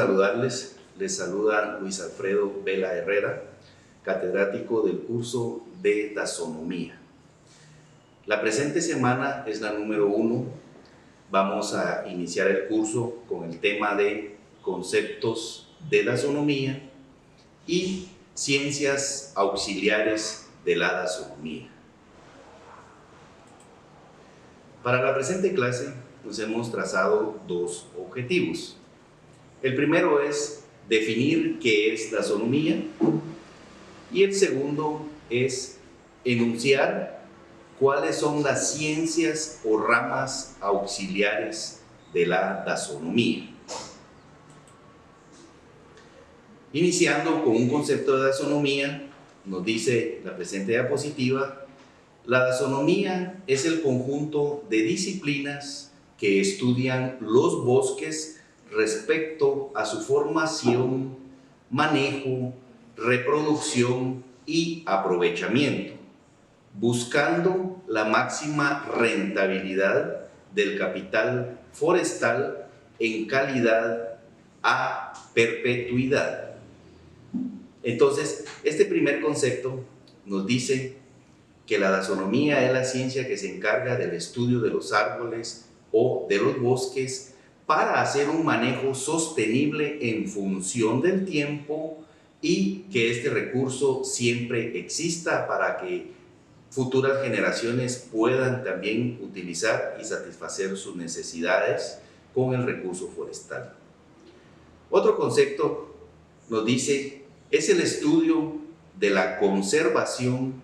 saludarles. Les saluda Luis Alfredo Vela Herrera, catedrático del curso de taxonomía. La presente semana es la número 1. Vamos a iniciar el curso con el tema de conceptos de taxonomía y ciencias auxiliares de la taxonomía. Para la presente clase nos hemos trazado dos objetivos. El primero es definir qué es taxonomía y el segundo es enunciar cuáles son las ciencias o ramas auxiliares de la taxonomía. Iniciando con un concepto de taxonomía, nos dice la presente diapositiva: la taxonomía es el conjunto de disciplinas que estudian los bosques respecto a su formación, manejo, reproducción y aprovechamiento, buscando la máxima rentabilidad del capital forestal en calidad a perpetuidad. Entonces, este primer concepto nos dice que la taxonomía es la ciencia que se encarga del estudio de los árboles o de los bosques para hacer un manejo sostenible en función del tiempo y que este recurso siempre exista para que futuras generaciones puedan también utilizar y satisfacer sus necesidades con el recurso forestal. Otro concepto nos dice es el estudio de la conservación,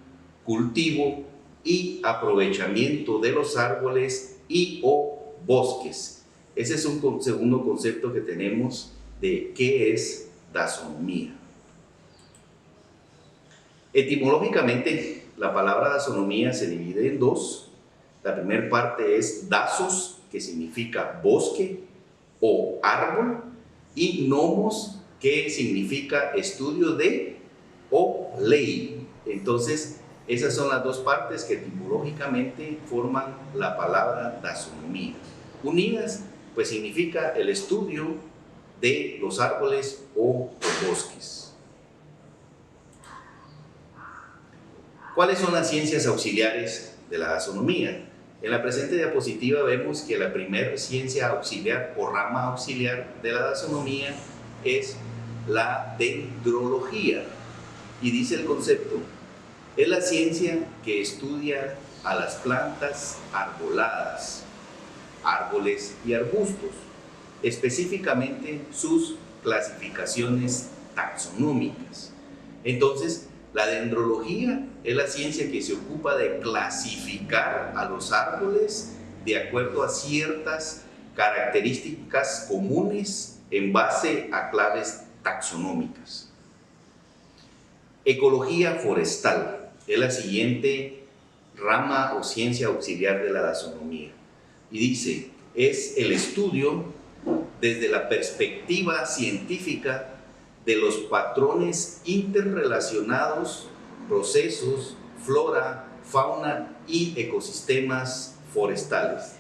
cultivo y aprovechamiento de los árboles y o bosques. Ese es un segundo concepto que tenemos de qué es taxonomía. Etimológicamente, la palabra taxonomía se divide en dos. La primera parte es daxos, que significa bosque o árbol, y nomos, que significa estudio de o ley. Entonces, esas son las dos partes que etimológicamente forman la palabra taxonomía. Unidas, pues significa el estudio de los árboles o los bosques. ¿Cuáles son las ciencias auxiliares de la taxonomía? En la presente diapositiva vemos que la primera ciencia auxiliar o rama auxiliar de la taxonomía es la dendrología. Y dice el concepto: es la ciencia que estudia a las plantas arboladas, árboles y arbustos, específicamente sus clasificaciones taxonómicas. Entonces, la dendrología es la ciencia que se ocupa de clasificar a los árboles de acuerdo a ciertas características comunes en base a claves taxonómicas. Ecología forestal es la siguiente rama o ciencia auxiliar de la taxonomía. Y dice, es el estudio desde la perspectiva científica de los patrones interrelacionados, procesos, flora, fauna y ecosistemas forestales.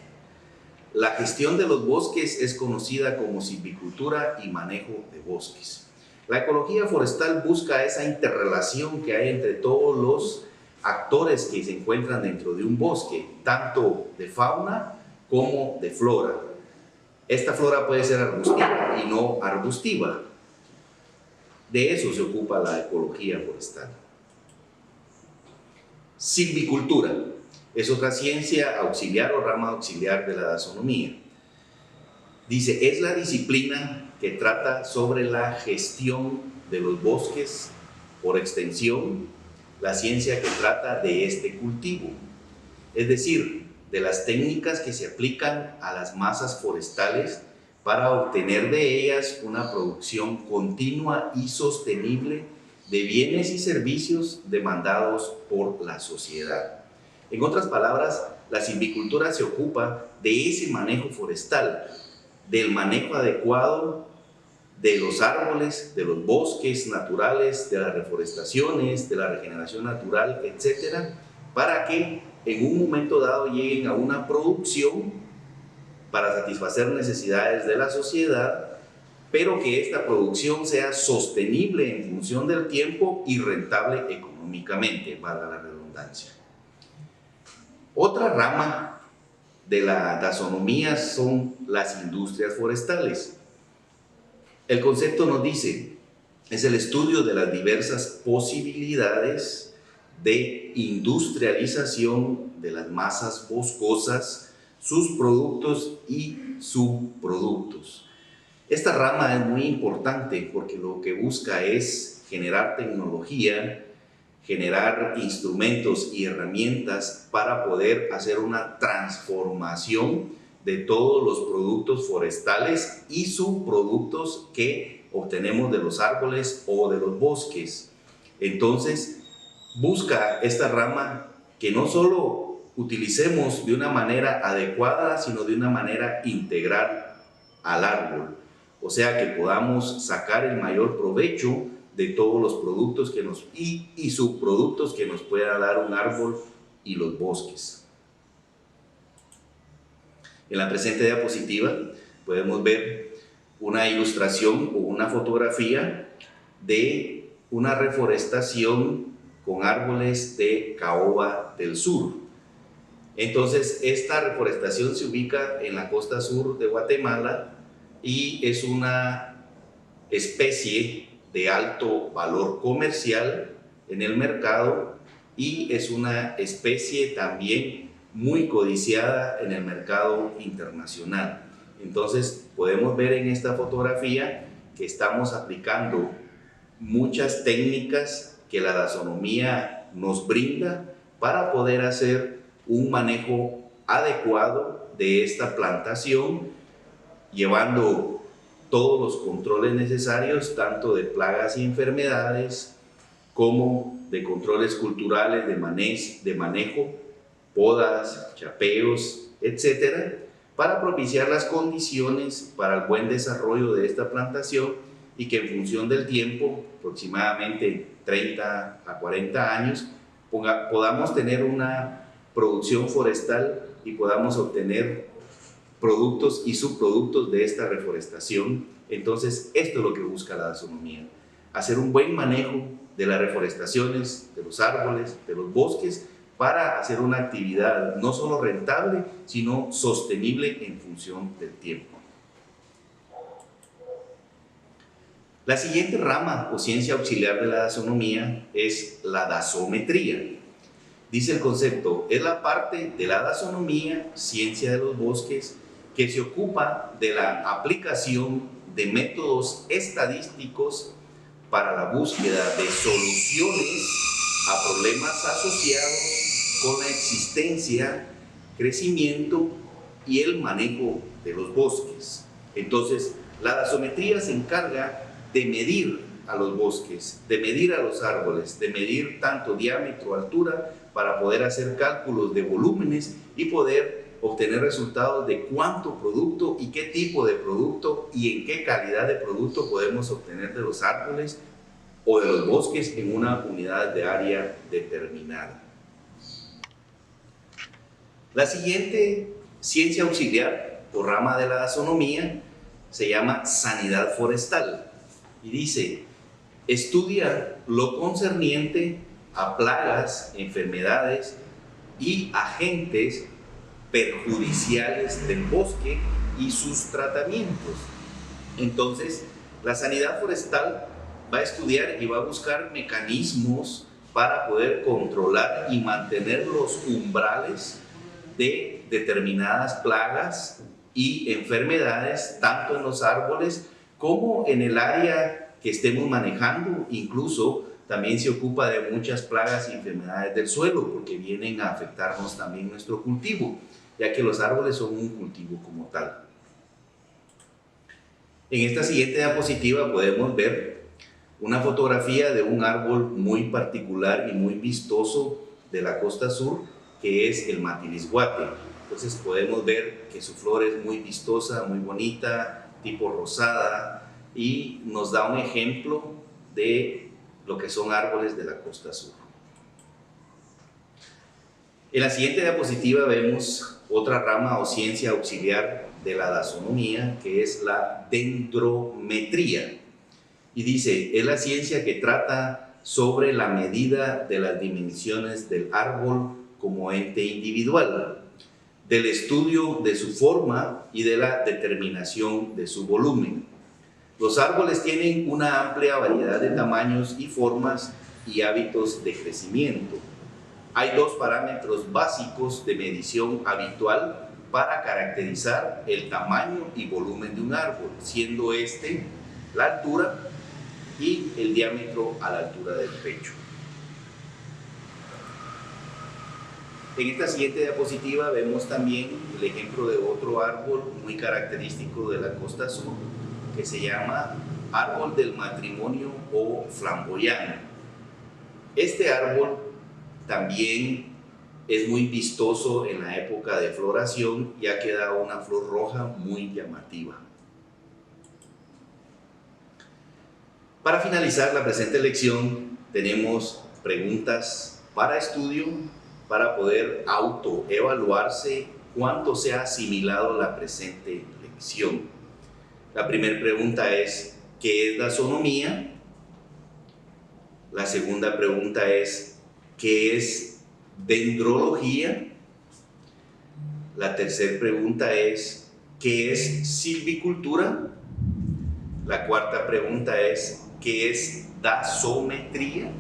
La gestión de los bosques es conocida como silvicultura y manejo de bosques. La ecología forestal busca esa interrelación que hay entre todos los actores que se encuentran dentro de un bosque, tanto de fauna como de flora. Esta flora puede ser arbustiva y no arbustiva. De eso se ocupa la ecología forestal. Silvicultura es otra ciencia auxiliar o rama auxiliar de la taxonomía. Dice, es la disciplina que trata sobre la gestión de los bosques, por extensión, la ciencia que trata de este cultivo. Es decir, de las técnicas que se aplican a las masas forestales para obtener de ellas una producción continua y sostenible de bienes y servicios demandados por la sociedad. En otras palabras, la silvicultura se ocupa de ese manejo forestal, del manejo adecuado de los árboles, de los bosques naturales, de las reforestaciones, de la regeneración natural, etcétera, para que en un momento dado lleguen a una producción para satisfacer necesidades de la sociedad pero que esta producción sea sostenible en función del tiempo y rentable económicamente, valga la redundancia. Otra rama de la taxonomía son las industrias forestales. El concepto nos dice, es el estudio de las diversas posibilidades de industrialización de las masas boscosas, sus productos y subproductos. Esta rama es muy importante porque lo que busca es generar tecnología, generar instrumentos y herramientas para poder hacer una transformación de todos los productos forestales y subproductos que obtenemos de los árboles o de los bosques. Entonces, busca esta rama que no solo utilicemos de una manera adecuada, sino de una manera integral al árbol. O sea, que podamos sacar el mayor provecho de todos los productos que y subproductos que nos pueda dar un árbol y los bosques. En la presente diapositiva podemos ver una ilustración o una fotografía de una reforestación con árboles de caoba del sur. Entonces, esta reforestación se ubica en la costa sur de Guatemala y es una especie de alto valor comercial en el mercado y es una especie también muy codiciada en el mercado internacional. Entonces, podemos ver en esta fotografía que estamos aplicando muchas técnicas que la taxonomía nos brinda para poder hacer un manejo adecuado de esta plantación, llevando todos los controles necesarios, tanto de plagas y enfermedades, como de controles culturales, de manejo, podas, chapeos, etcétera, para propiciar las condiciones para el buen desarrollo de esta plantación y que en función del tiempo, aproximadamente 30 a 40 años, podamos tener una producción forestal y podamos obtener productos y subproductos de esta reforestación. Entonces, esto es lo que busca la taxonomía, hacer un buen manejo de las reforestaciones, de los árboles, de los bosques, para hacer una actividad no solo rentable, sino sostenible en función del tiempo. La siguiente rama o ciencia auxiliar de la taxonomía es la taxometría. Dice el concepto, es la parte de la taxonomía, ciencia de los bosques, que se ocupa de la aplicación de métodos estadísticos para la búsqueda de soluciones a problemas asociados con la existencia, crecimiento y el manejo de los bosques. Entonces, la taxometría se encarga de medir a los bosques, de medir a los árboles, de medir tanto diámetro, altura, para poder hacer cálculos de volúmenes y poder obtener resultados de cuánto producto y qué tipo de producto y en qué calidad de producto podemos obtener de los árboles o de los bosques en una unidad de área determinada. La siguiente ciencia auxiliar o rama de la taxonomía se llama sanidad forestal y dice, estudia lo concerniente a plagas, enfermedades y agentes perjudiciales del bosque y sus tratamientos. Entonces, la sanidad forestal va a estudiar y va a buscar mecanismos para poder controlar y mantener los umbrales de determinadas plagas y enfermedades, tanto en los árboles como en el área que estemos manejando. Incluso también se ocupa de muchas plagas y enfermedades del suelo, porque vienen a afectarnos también nuestro cultivo, ya que los árboles son un cultivo como tal. En esta siguiente diapositiva podemos ver una fotografía de un árbol muy particular y muy vistoso de la costa sur, que es el matilisguate. Entonces podemos ver que su flor es muy vistosa, muy bonita, tipo rosada, y nos da un ejemplo de lo que son árboles de la costa sur. En la siguiente diapositiva vemos otra rama o ciencia auxiliar de la dasonomía, que es la dendrometría. Y dice, es la ciencia que trata sobre la medida de las dimensiones del árbol como ente individual, del estudio de su forma y de la determinación de su volumen. Los árboles tienen una amplia variedad de tamaños y formas y hábitos de crecimiento. Hay dos parámetros básicos de medición habitual para caracterizar el tamaño y volumen de un árbol, siendo este la altura y el diámetro a la altura del pecho. En esta siguiente diapositiva vemos también el ejemplo de otro árbol muy característico de la costa sur, que se llama árbol del matrimonio o flamboyán. Este árbol también es muy vistoso en la época de floración, ya que da una flor roja muy llamativa. Para finalizar la presente lección, tenemos preguntas para estudio para poder autoevaluarse cuánto se ha asimilado la presente lección. La primera pregunta es, ¿qué es dasonomía? La segunda pregunta es, ¿qué es dendrología? La tercera pregunta es, ¿qué es silvicultura? La cuarta pregunta es, ¿qué es dasometría?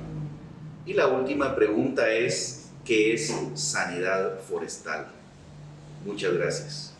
Y la última pregunta es, ¿qué es sanidad forestal? Muchas gracias.